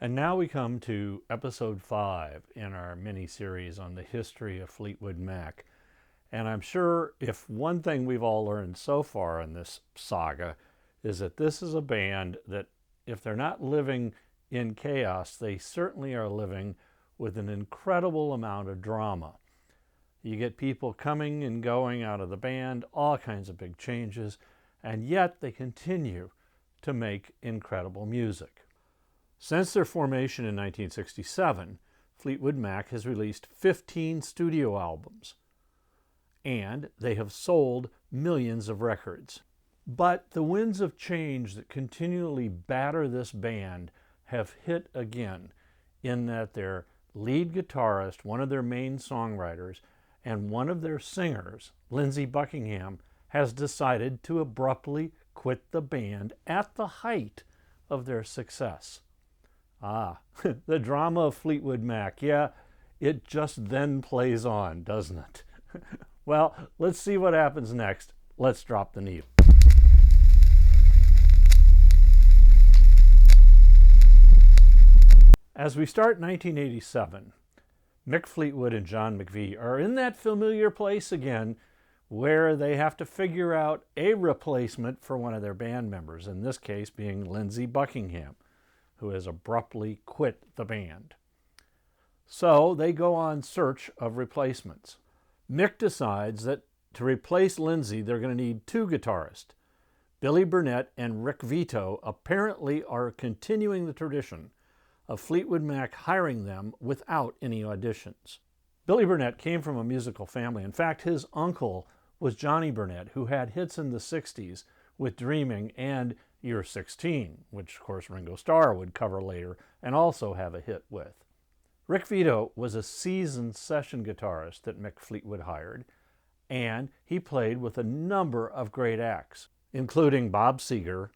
And now we come to episode 5 in our mini-series on the history of Fleetwood Mac. And I'm sure if one thing we've all learned so far in this saga is that this is a band that if they're not living in chaos, they certainly are living with an incredible amount of drama. You get people coming and going out of the band, all kinds of big changes, and yet they continue to make incredible music. Since their formation in 1967, Fleetwood Mac has released 15 studio albums, and they have sold millions of records. But the winds of change that continually batter this band have hit again, in that their lead guitarist, one of their main songwriters, and one of their singers, Lindsey Buckingham, has decided to abruptly quit the band at the height of their success. The drama of Fleetwood Mac. Yeah, it just then plays on, doesn't it? Well, let's see what happens next. Let's drop the needle. As we start 1987, Mick Fleetwood and John McVie are in that familiar place again where they have to figure out a replacement for one of their band members, in this case being Lindsey Buckingham, who has abruptly quit the band. So they go on search of replacements. Mick decides that to replace Lindsey, they're going to need two guitarists. Billy Burnette and Rick Vito apparently are continuing the tradition of Fleetwood Mac hiring them without any auditions. Billy Burnette came from a musical family. In fact, his uncle was Johnny Burnette, who had hits in the 60s with Dreaming and You're 16, which of course Ringo Starr would cover later and also have a hit with. Rick Vito was a seasoned session guitarist that Mick Fleetwood hired, and he played with a number of great acts, including Bob Seger,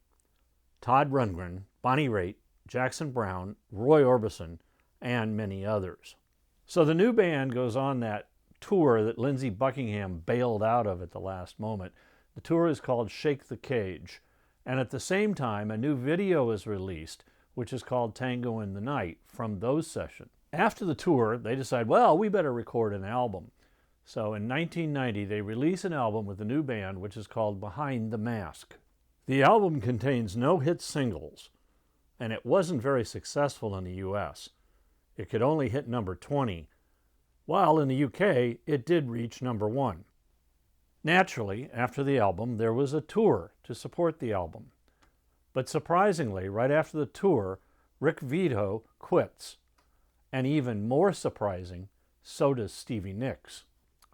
Todd Rundgren, Bonnie Raitt, Jackson Browne, Roy Orbison, and many others. So the new band goes on that tour that Lindsey Buckingham bailed out of at the last moment. The tour is called Shake the Cage. And at the same time, a new video is released, which is called Tango in the Night, from those sessions. After the tour, they decide, well, we better record an album. So in 1990, they release an album with the new band, which is called Behind the Mask. The album contains no hit singles, and it wasn't very successful in the US. It could only hit number 20, while in the UK, it did reach number 1. Naturally, after the album, there was a tour to support the album. But surprisingly, right after the tour, Rick Vito quits. And even more surprising, so does Stevie Nicks.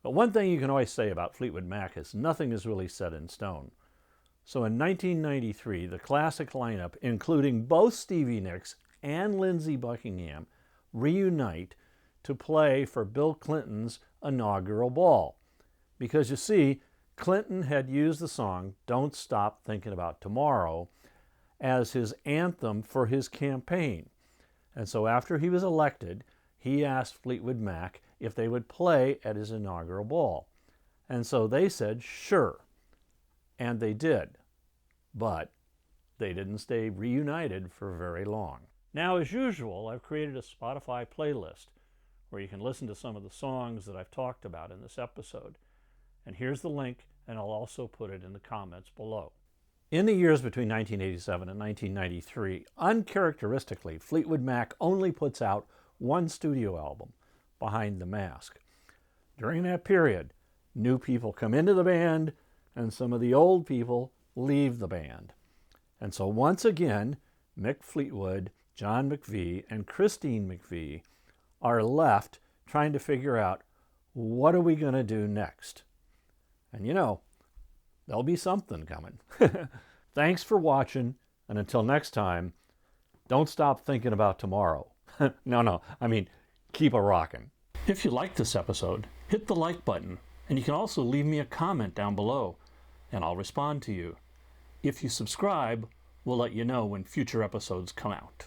But one thing you can always say about Fleetwood Mac is nothing is really set in stone. So in 1993, the classic lineup, including both Stevie Nicks and Lindsey Buckingham, reunite to play for Bill Clinton's inaugural ball. Because you see, Clinton had used the song Don't Stop Thinking About Tomorrow as his anthem for his campaign. And so after he was elected, he asked Fleetwood Mac if they would play at his inaugural ball. And so they said, sure. And they did. But they didn't stay reunited for very long. Now, as usual, I've created a Spotify playlist where you can listen to some of the songs that I've talked about in this episode. And here's the link, and I'll also put it in the comments below. In the years between 1987 and 1993, uncharacteristically, Fleetwood Mac only puts out one studio album, Behind the Mask. During that period, new people come into the band, and some of the old people leave the band. And so once again, Mick Fleetwood, John McVie, and Christine McVie are left trying to figure out, what are we going to do next? And you know, there'll be something coming. Thanks for watching, and until next time, don't stop thinking about tomorrow. No, I mean, keep a rockin'. If you liked this episode, hit the like button, and you can also leave me a comment down below, and I'll respond to you. If you subscribe, we'll let you know when future episodes come out.